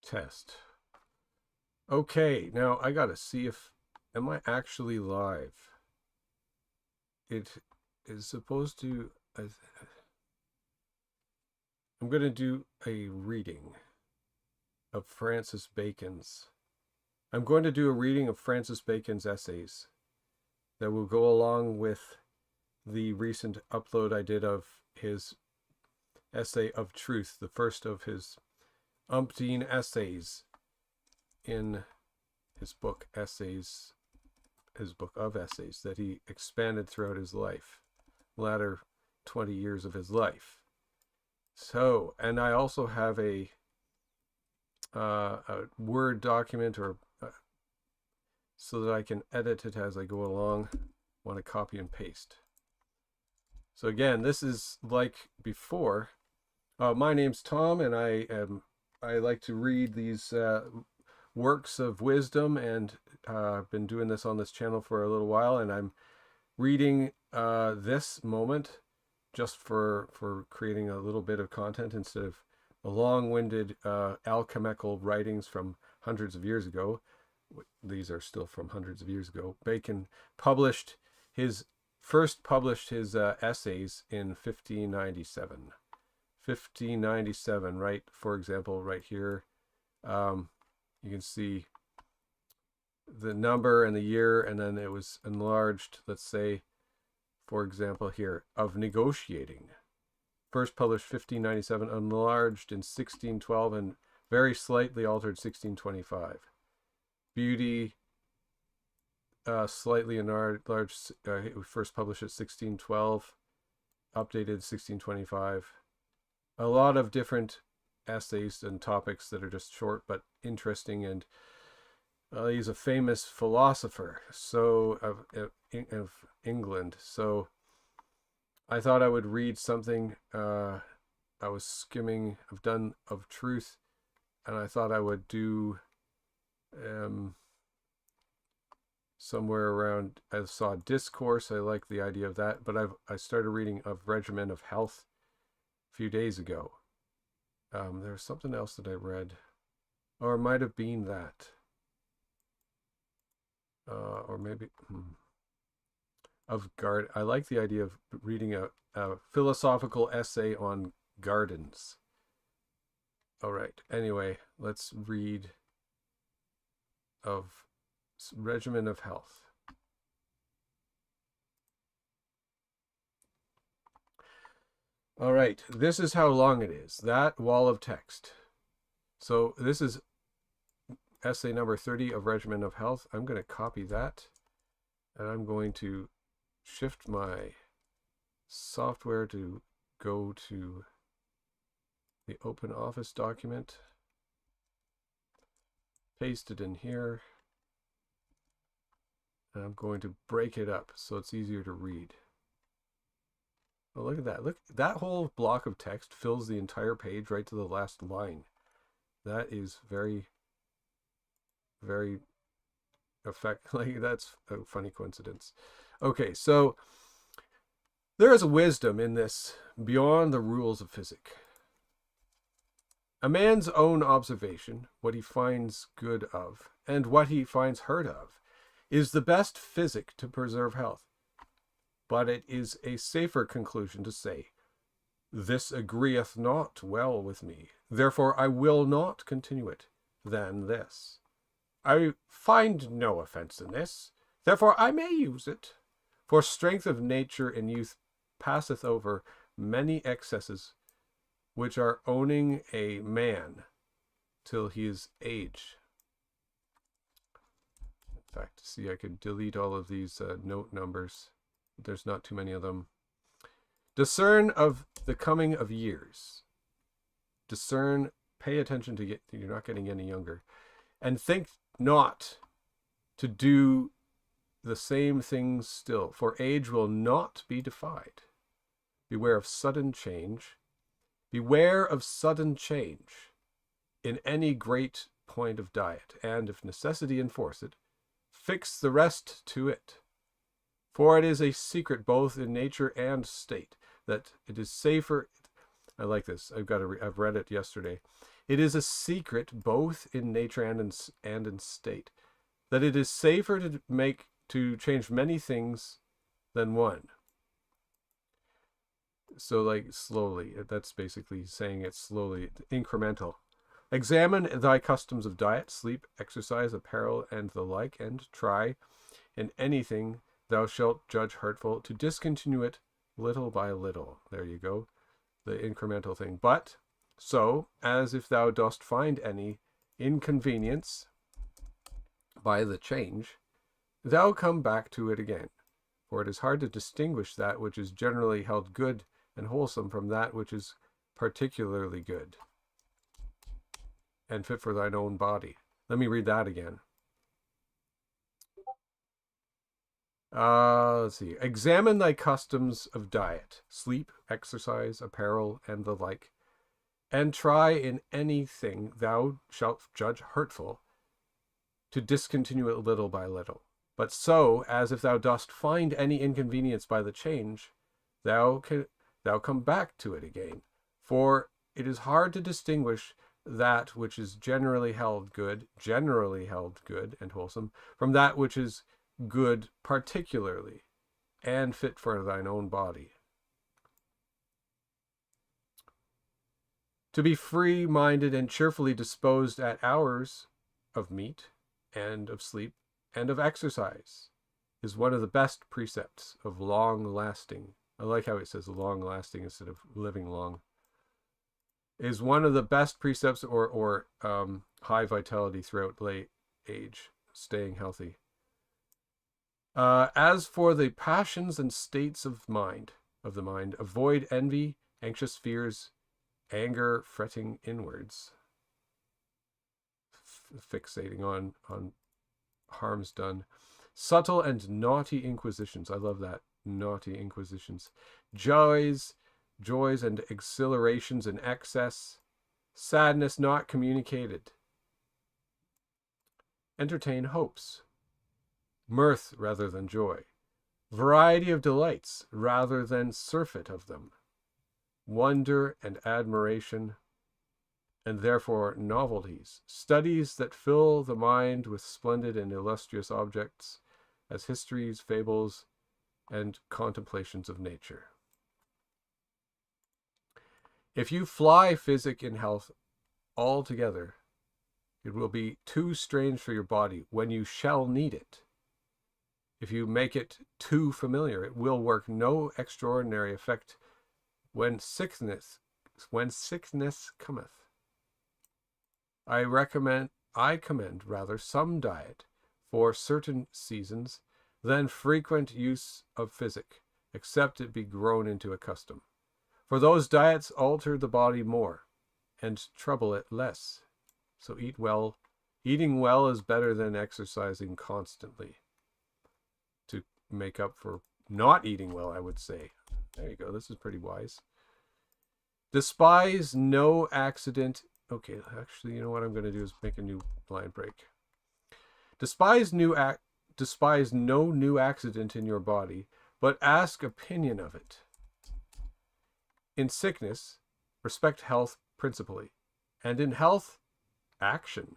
Test. Okay, now I gotta see if, am I actually live? It is supposed to, I'm gonna do a reading of Francis Bacon's. I'm going to do a reading of Francis Bacon's essays that will go along with the recent upload I did of his essay of truth, the first of his umpteen essays in his book Essays, his book of essays that he expanded throughout his life, latter 20 years of his life. So, and I also have a Word document or so that I can edit it as I go along. Want to copy and paste. So again, this is like before. My name's Tom, and I like to read these works of wisdom, and I've been doing this on this channel for a little while, and I'm reading this moment just for creating a little bit of content instead of the long-winded alchemical writings from hundreds of years ago. These are still from hundreds of years ago. Bacon first published his essays in 1597. 1597, right? For example, right here, you can see the number and the year, and then it was enlarged, let's say, for example here, of negotiating. First published 1597, enlarged in 1612, and very slightly altered 1625. Beauty, slightly enlarged, first published at 1612, updated 1625. A lot of different essays and topics that are just short but interesting, and he's a famous philosopher of England. So I thought I would read something. I was skimming, I've done of truth, and I thought I would do somewhere around, I saw Discourse. I like the idea of that, but I started reading of Regimen of Health a few days ago. There's something else that I read, or it might have been that, or maybe of garden. I like the idea of reading a philosophical essay on gardens. All right. Anyway, let's read of Regimen of Health. All right, this is how long it is, that wall of text. So this is essay number 30 of Regimen of Health. I'm going to copy that, and I'm going to shift my software to go to the Open Office document, paste it in here, and I'm going to break it up so it's easier to read. Oh, look at that. Look, that whole block of text fills the entire page right to the last line. That is very, very like, that's a funny coincidence. Okay, so there is a wisdom in this beyond the rules of physics. A man's own observation, what he finds good of, and what he finds hurt of, is the best physic to preserve health. But it is a safer conclusion to say, this agreeth not well with me, therefore I will not continue it, than this. I find no offense in this, therefore I may use it. For strength of nature in youth passeth over many excesses, which are owning a man till he is age. In fact, see, I could delete all of these note numbers. There's not too many of them. Discern of the coming of years. Discern, pay attention to you're not getting any younger. And think not to do the same things still, for age will not be defied. Beware of sudden change. Beware of sudden change in any great point of diet, and if necessity enforce it, fix the rest to it. For it is a secret both in nature and state, that it is safer. I like this. I've read it yesterday. It is a secret both in nature and in state, that it is safer to change many things than one. So like slowly, that's basically saying it slowly, incremental. Examine thy customs of diet, sleep, exercise, apparel, and the like, and try in anything thou shalt judge hurtful to discontinue it little by little. There you go, the incremental thing. But so, as if thou dost find any inconvenience by the change, thou come back to it again. For it is hard to distinguish that which is generally held good and wholesome from that which is particularly good and fit for thine own body. Let me read that again. Let's see. Examine thy customs of diet, sleep, exercise, apparel, and the like, and try in anything thou shalt judge hurtful to discontinue it little by little. But so, as if thou dost find any inconvenience by the change, thou come back to it again. For it is hard to distinguish that which is generally held good and wholesome, from that which is good particularly, and fit for thine own body. To be free-minded and cheerfully disposed at hours of meat and of sleep and of exercise is one of the best precepts of long-lasting. I like how it says long-lasting instead of living long. Is one of the best precepts or high vitality throughout late age, staying healthy. As for the passions and states of the mind, avoid envy, anxious fears, anger, fretting inwards, fixating on harms done, subtle and naughty inquisitions. I love that, naughty inquisitions. Joys and exhilarations in excess, sadness not communicated. Entertain hopes, mirth rather than joy, variety of delights rather than surfeit of them, wonder and admiration, and therefore novelties, studies that fill the mind with splendid and illustrious objects, as histories, fables, and contemplations of nature. If you fly physic in health altogether, it will be too strange for your body when you shall need it. If you make it too familiar, it will work no extraordinary effect when sickness cometh. I commend rather some diet for certain seasons than frequent use of physic, except it be grown into a custom. For those diets alter the body more, and trouble it less. So eat well. Eating well is better than exercising constantly. To make up for not eating well, I would say. There you go. This is pretty wise. Despise no accident. Okay, actually, you know what I'm going to do is make a new line break. Despise no new accident in your body, but ask opinion of it. In sickness, respect health principally, and in health, action.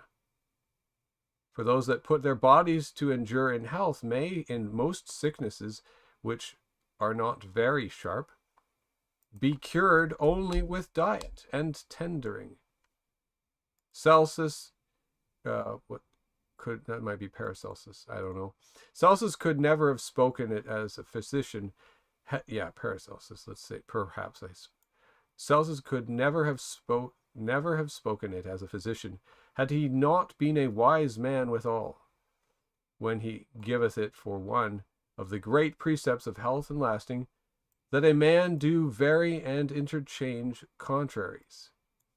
For those that put their bodies to endure in health may, in most sicknesses, which are not very sharp, be cured only with diet and tendering. Celsus, that might be Paracelsus, I don't know. Celsus could never have spoken it as a physician. Paracelsus, let's say, perhaps. Celsus could never have spoken it as a physician, had he not been a wise man withal, when he giveth it for one of the great precepts of health and lasting, that a man do vary and interchange contraries,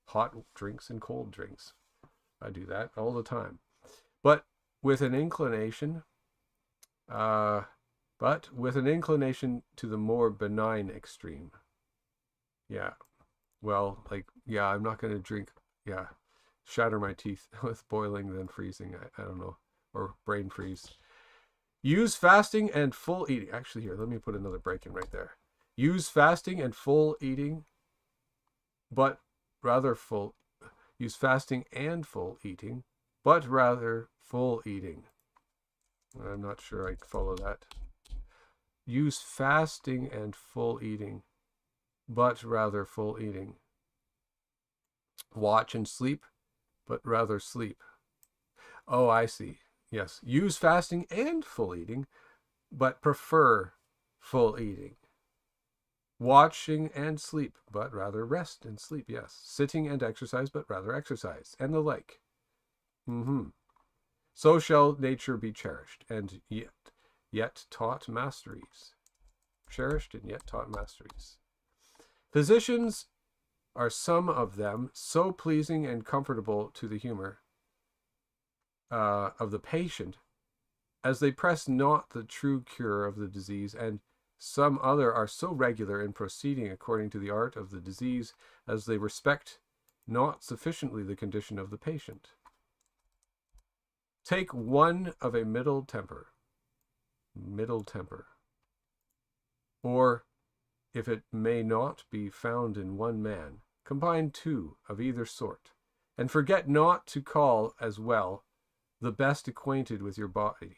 hot drinks and cold drinks. I do that all the time, but with an inclination to the more benign extreme. I'm not going to drink, shatter my teeth with boiling than freezing, I don't know, or brain freeze. Use fasting and full eating. Actually, here, let me put another break in right there. Use fasting and full eating, but rather full. use fasting and full eating, but rather full eating. I'm not sure I follow that. Use fasting and full eating, but rather full eating. Watch and sleep, but rather sleep. Oh, I see. Yes. Use fasting and full eating, but prefer full eating. Watching and sleep, but rather rest and sleep. Yes. Sitting and exercise, but rather exercise, and the like. So shall nature be cherished, and yet taught masteries. Cherished and yet taught masteries. Physicians are some of them so pleasing and comfortable to the humor of the patient, as they press not the true cure of the disease, and some other are so regular in proceeding according to the art of the disease, as they respect not sufficiently the condition of the patient. Take one of a middle temper, or if it may not be found in one man, combine two of either sort, and forget not to call as well the best acquainted with your body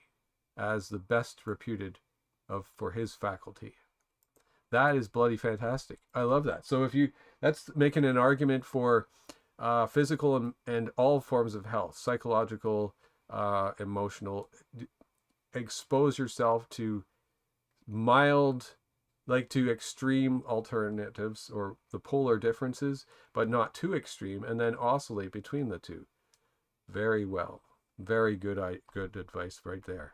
as the best reputed for his faculty. That is bloody fantastic. I love that. So that's making an argument for physical and all forms of health, psychological, emotional. Expose yourself to mild, to extreme alternatives or the polar differences, but not too extreme, and then oscillate between the two. Very well. Very good advice right there.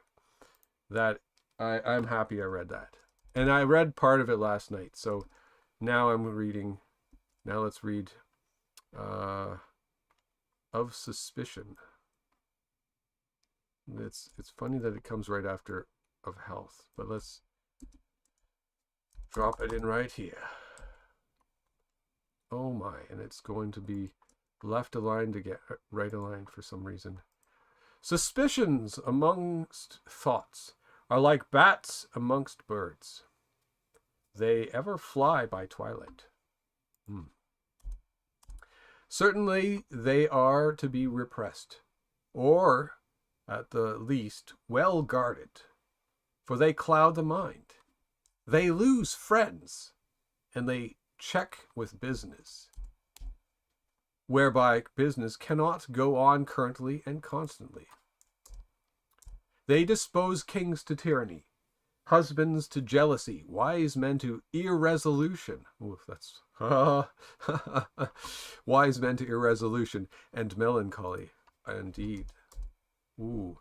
That I'm happy I read that. And I read part of it last night. So now I'm reading. Now let's read Of Suspicion. It's funny that it comes right after Of Health, but let's drop it in right here. Oh my, and it's going to be left aligned to get right aligned for some reason. Suspicions amongst thoughts are like bats amongst birds. They ever fly by twilight. Certainly they are to be repressed, or at the least well guarded, for they cloud the mind. They lose friends, and they check with business, whereby business cannot go on currently and constantly. They dispose kings to tyranny, husbands to jealousy, wise men to irresolution. Ooh, that's wise men to irresolution and melancholy. Indeed. Ooh,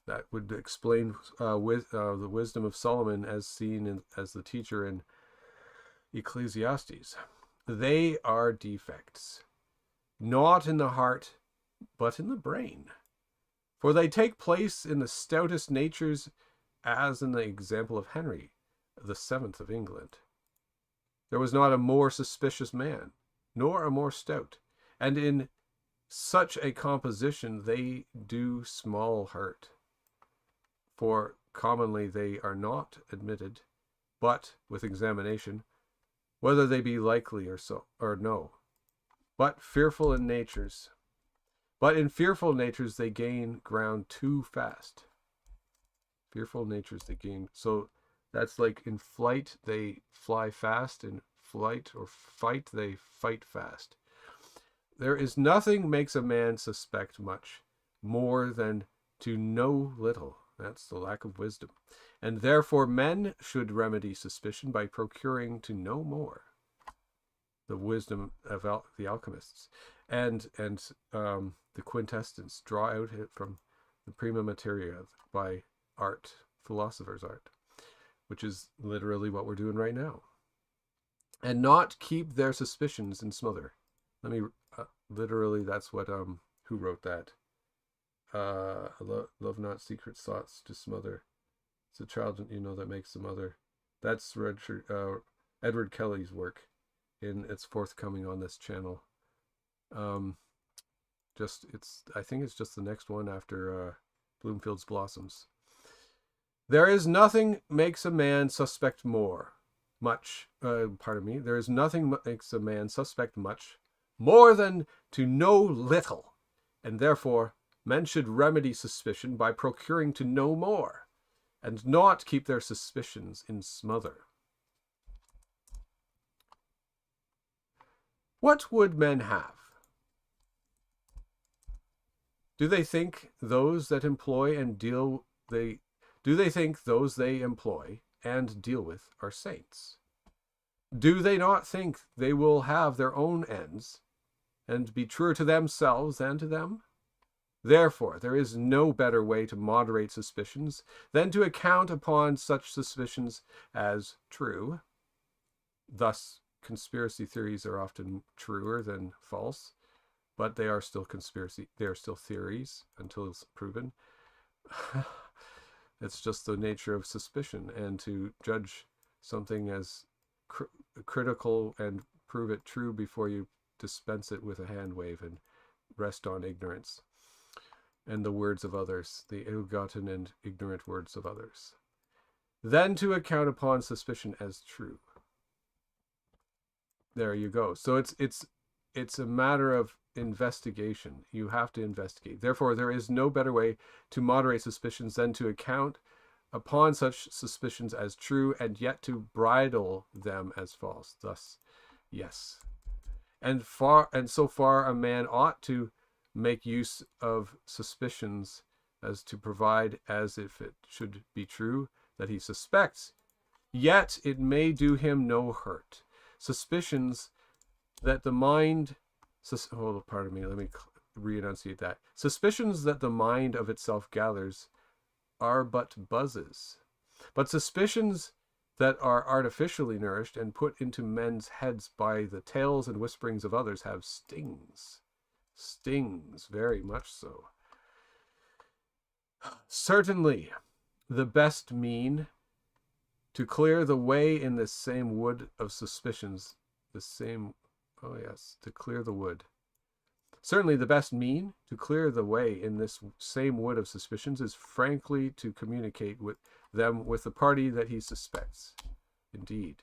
that would explain the wisdom of Solomon as seen as the teacher in Ecclesiastes. They are defects, not in the heart, but in the brain. For they take place in the stoutest natures, as in the example of Henry VII of England. There was not a more suspicious man, nor a more stout, and in such a composition they do small hurt. For commonly they are not admitted, but with examination, whether they be likely or no. But in fearful natures they gain ground too fast. Fearful natures they gain. So that's like in flight they fly fast, in flight or fight they fight fast. There is nothing makes a man suspect much more than to know little. That's the lack of wisdom. And therefore men should remedy suspicion by procuring to know more. The wisdom of the alchemists. And the quintessence, draw out it from the prima materia by art, philosopher's art, which is literally what we're doing right now. And not keep their suspicions in smother. Let me, literally, that's what, who wrote that? Love not secret thoughts to smother. It's a child, that makes the mother. That's Edward Kelly's work, it's forthcoming on this channel. I think it's just the next one after Bloomfield's Blossoms. There is nothing makes a man suspect there is nothing makes a man suspect much more than to know little, and therefore men should remedy suspicion by procuring to know more, and not keep their suspicions in smother. What would men have? Do they think those that employ and deal do they think those they employ and deal with are saints? Do they not think they will have their own ends and be truer to themselves than to them? Therefore, there is no better way to moderate suspicions than to account upon such suspicions as true. Thus, conspiracy theories are often truer than false, but they are still conspiracy. They are still theories until it's proven. It's just the nature of suspicion, and to judge something as critical and prove it true before you dispense it with a hand wave and rest on ignorance and the words of others, the ill-gotten and ignorant words of others. Then to account upon suspicion as true. There you go. So it's a matter of investigation. You have to investigate. Therefore, there is no better way to moderate suspicions than to account upon such suspicions as true, and yet to bridle them as false. Thus, yes. And so far a man ought to make use of suspicions as to provide as if it should be true that he suspects, yet it may do him no hurt. Suspicions that the mind pardon me, let me re-enunciate that. Suspicions that the mind of itself gathers are but buzzes, but suspicions that are artificially nourished and put into men's heads by the tales and whisperings of others have stings. Stings, very much so. Certainly, the best mean to clear the way in this same wood of suspicions, to clear the wood. Certainly the best mean to clear the way in this same wood of suspicions is frankly to communicate with them with the party that he suspects. Indeed.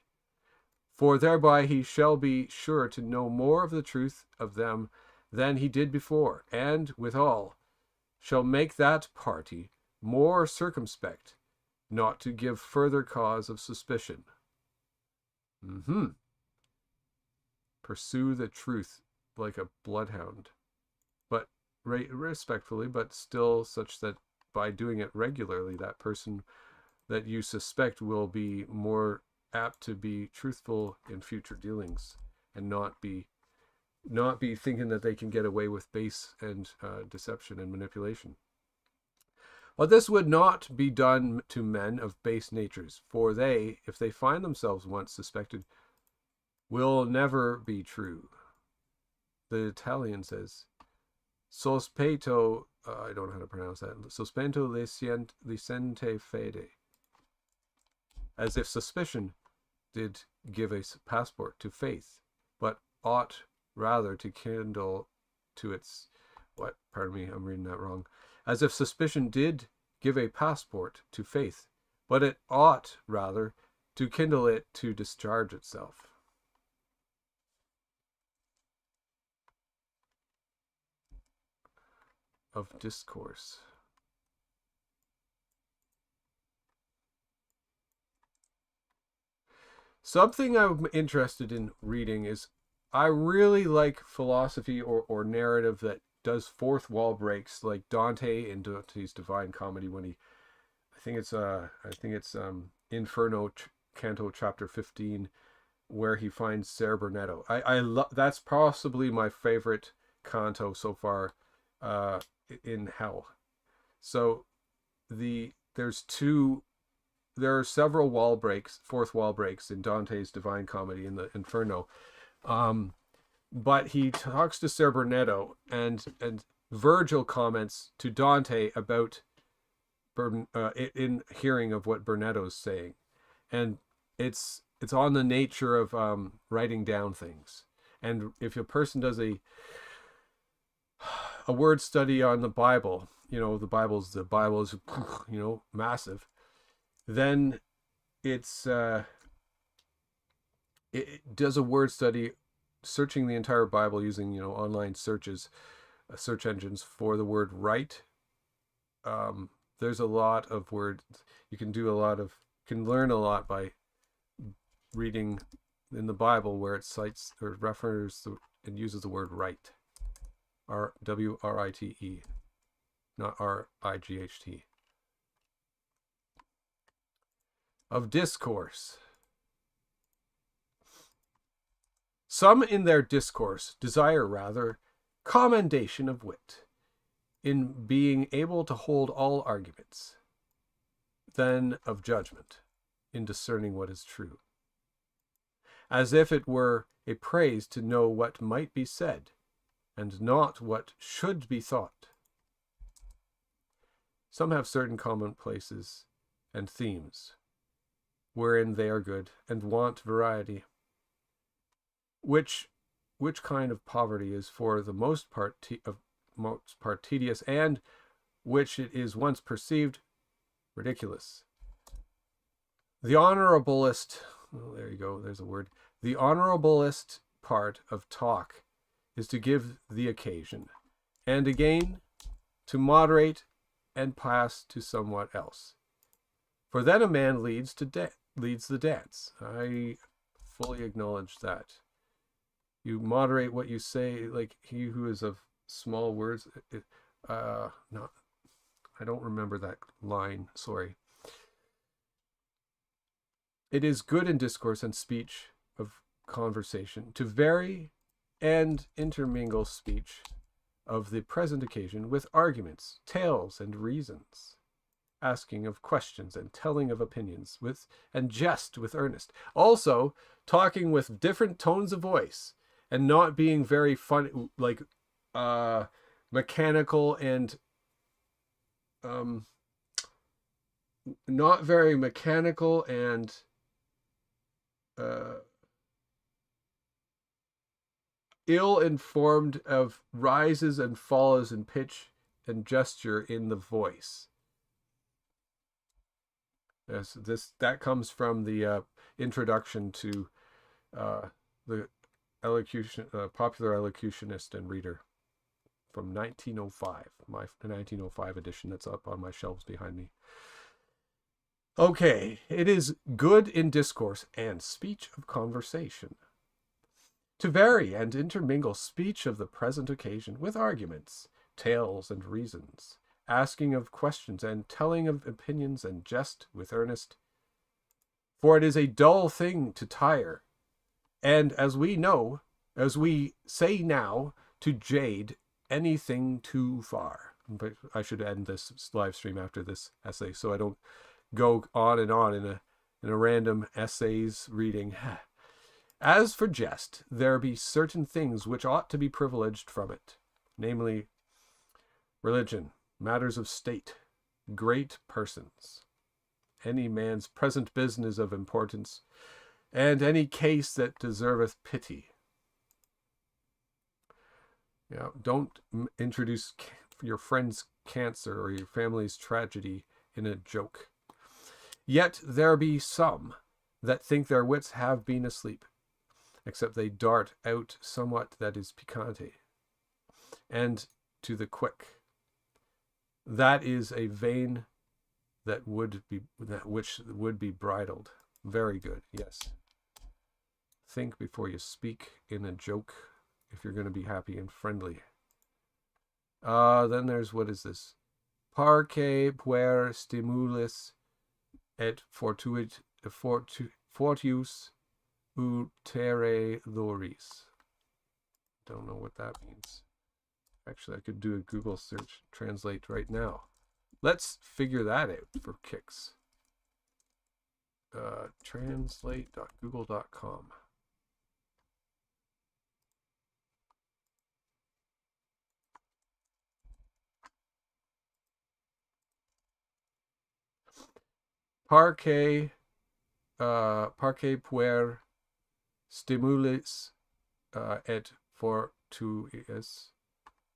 For thereby he shall be sure to know more of the truth of them than he did before, and withal shall make that party more circumspect, not to give further cause of suspicion. Pursue the truth like a bloodhound, but respectfully, but still such that by doing it regularly, that person that you suspect will be more apt to be truthful in future dealings, and not be thinking that they can get away with base and deception and manipulation. But this would not be done to men of base natures, for they, if they find themselves once suspected, will never be true. The Italian says, "Sospeto," I don't know how to pronounce that. "Sospento licente fede," as if suspicion did give a passport to faith, but ought rather to kindle to its pardon me, I'm reading that wrong. As if suspicion did give a passport to faith, but it ought rather to kindle it to discharge itself. Of Discourse. Something I'm interested in reading is, I really like philosophy or narrative that does fourth wall breaks, like Dante in Dante's Divine Comedy, when I think it's Inferno, Canto Chapter 15, where he finds Ser Bernetto. That's possibly my favorite canto so far in Hell. So there are several wall breaks, fourth wall breaks in Dante's Divine Comedy in the Inferno. But he talks to Ser Bernetto, and Virgil comments to Dante about in hearing of what Bernetto's saying, and it's on the nature of writing down things. And if a person does a word study on the Bible, the Bible is massive, then it does a word study searching the entire Bible using, online searches, search engines for the word right, there's a lot of words. You can learn a lot by reading in the Bible where it cites or refers and uses the word right. WRITE, not RIGHT. Of discourse. Some in their discourse desire rather commendation of wit, in being able to hold all arguments, than of judgment, in discerning what is true. As if it were a praise to know what might be said, and not what should be thought. Some have certain commonplaces and themes, wherein they are good, and want variety, which kind of poverty is for the most part tedious, and which it is once perceived ridiculous. The honorablest, there you go, there's a word. The honorablest part of talk is to give the occasion, and again to moderate and pass to somewhat else. For then a man leads the dance. I fully acknowledge that. You moderate what you say, like he who is of small words. I don't remember that line, sorry. It is good in discourse and speech of conversation to vary and intermingle speech of the present occasion with arguments, tales, and reasons, asking of questions and telling of opinions, and jest with earnest. Also, talking with different tones of voice, and not being very funny, like mechanical and not very mechanical and ill-informed of rises and falls in pitch and gesture in the voice. That comes from the introduction to the popular elocutionist and reader from 1905, my 1905 edition that's up on my shelves behind me. Okay, it is good in discourse and speech of conversation to vary and intermingle speech of the present occasion with arguments, tales, and reasons, asking of questions and telling of opinions, and jest with earnest. For it is a dull thing to tire, and as we say now, to jade anything too far. But I should end this live stream after this essay, so I don't go on in a random essays reading. As for jest, there be certain things which ought to be privileged from it, namely religion, matters of state, great persons, any man's present business of importance, and any case that deserveth pity. Don't introduce your friend's cancer or your family's tragedy in a joke. Yet there be some that think their wits have been asleep, except they dart out somewhat that is piquante, and to the quick. That is a vein which would be bridled. Very good, yes. Think before you speak in a joke if you're going to be happy and friendly. Then there's, what is this? Parce puer stimulis et fortius utere loris. Don't know what that means. Actually, I could do a Google search, translate right now. Let's figure that out for kicks. Translate.google.com. Parce puer stimulis et fortuis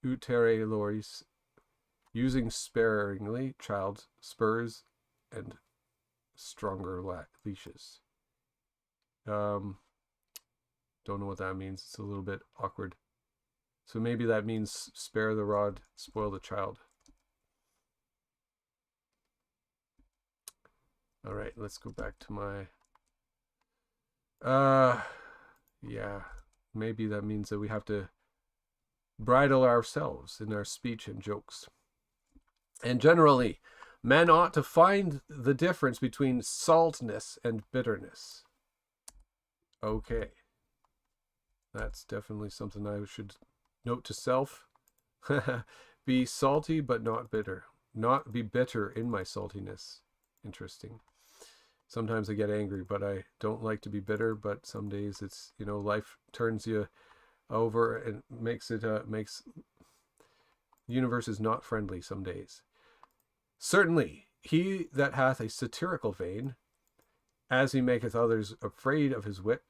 utere loris, using sparingly child spurs and stronger leashes. Don't know what that means. It's a little bit awkward. So maybe that means spare the rod, spoil the child. All right, let's go back to my... yeah, maybe that means that we have to bridle ourselves in our speech and jokes. And generally, men ought to find the difference between saltness and bitterness. Okay. That's definitely something I should note to self. Be salty but not bitter. Not be bitter in my saltiness. Interesting. Sometimes I get angry, but I don't like to be bitter. But some days it's, life turns you over and makes the universe is not friendly some days. Certainly, he that hath a satirical vein, as he maketh others afraid of his wit,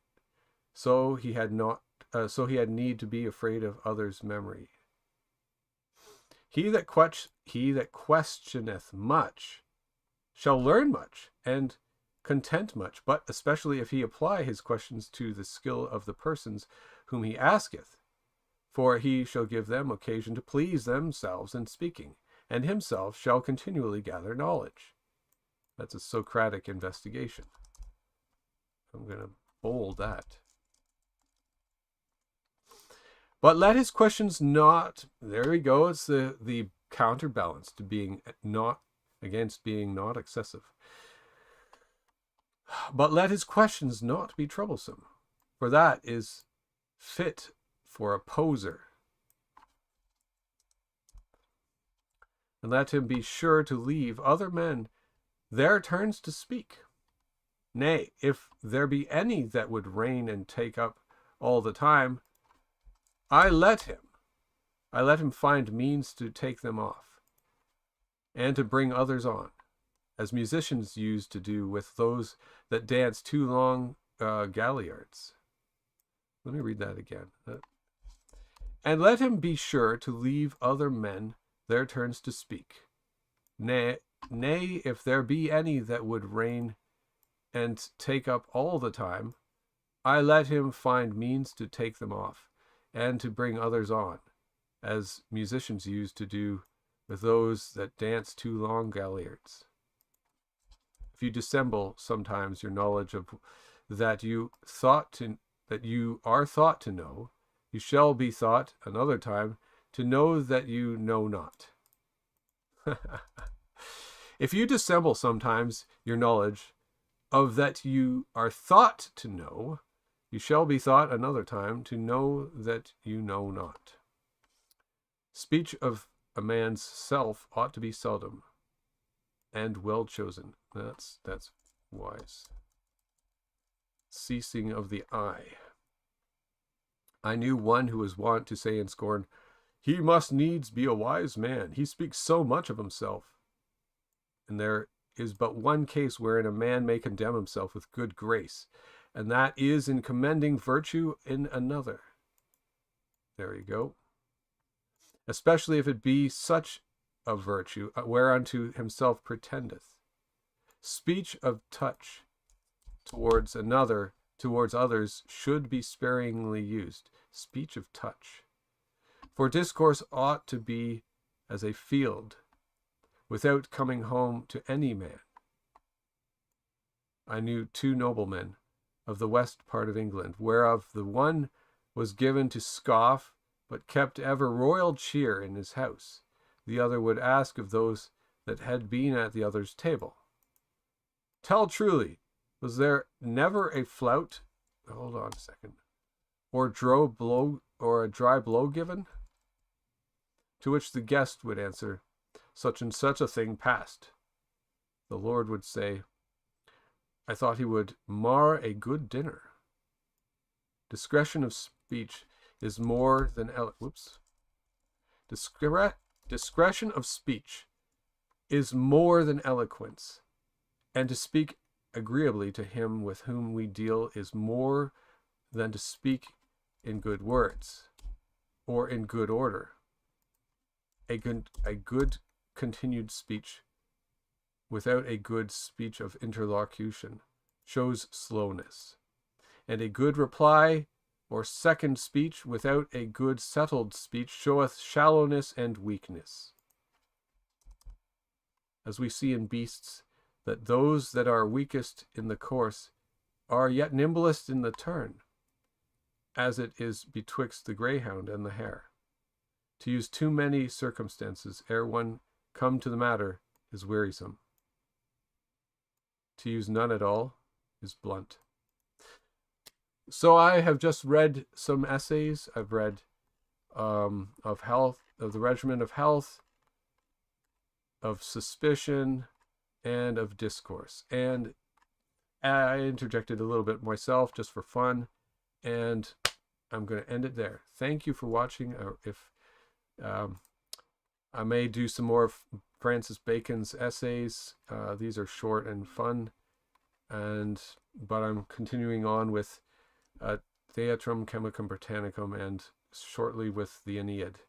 so he had need to be afraid of others' memory. He that questioneth much shall learn much, and content much, but especially if he apply his questions to the skill of the persons whom he asketh, for he shall give them occasion to please themselves in speaking, and himself shall continually gather knowledge. That's a Socratic investigation. I'm going to bold that. But let his questions not, there we go, it's the counterbalance to being not, against being not excessive. But let his questions not be troublesome, for that is fit for a poser. And let him be sure to leave other men their turns to speak. Nay, if there be any that would reign and take up all the time, I let him find means to take them off, and to bring others on, as musicians used to do with those that dance too long galliards. Let me read that again. And let him be sure to leave other men their turns to speak. Nay, if there be any that would reign and take up all the time, I let him find means to take them off, and to bring others on, as musicians used to do with those that dance too long galliards. If you dissemble sometimes your knowledge of that you are thought to know, you shall be thought another time to know that you know not. If you dissemble sometimes your knowledge of that you are thought to know, you shall be thought another time to know that you know not. Speech of a man's self ought to be seldom and well chosen. That's wise. Ceasing of the eye. I knew one who was wont to say in scorn, "He must needs be a wise man. He speaks so much of himself." And there is but one case wherein a man may condemn himself with good grace, and that is in commending virtue in another. There you go. Especially if it be such a virtue whereunto himself pretendeth. Speech of touch towards others should be sparingly used. Speech of touch. For discourse ought to be as a field, without coming home to any man. I knew two noblemen of the west part of England, whereof the one was given to scoff, but kept ever royal cheer in his house. The other would ask of those that had been at the other's table, "Tell truly, was there never a flout," hold on a second, or a dry blow given?" To which the guest would answer, "Such and such a thing passed." The Lord would say, "I thought he would mar a good dinner." Discretion of speech is more than Discretion of speech is more than eloquence, and to speak agreeably to him with whom we deal is more than to speak in good words or in good order. A good continued speech without a good speech of interlocution shows slowness, and a good reply or second speech without a good settled speech showeth shallowness and weakness. As we see in beasts, that those that are weakest in the course are yet nimblest in the turn, as it is betwixt the greyhound and the hare. To use too many circumstances ere one come to the matter is wearisome. To use none at all is blunt. So I have just read some essays. I've read of health, of the Regimen of Health, of Suspicion, and of Discourse. And I interjected a little bit myself just for fun, and I'm going to end it there. Thank you for watching. If I may do some more of Francis Bacon's essays. These are short and fun, but I'm continuing on with Theatrum Chemicum Britannicum and shortly with the Aeneid.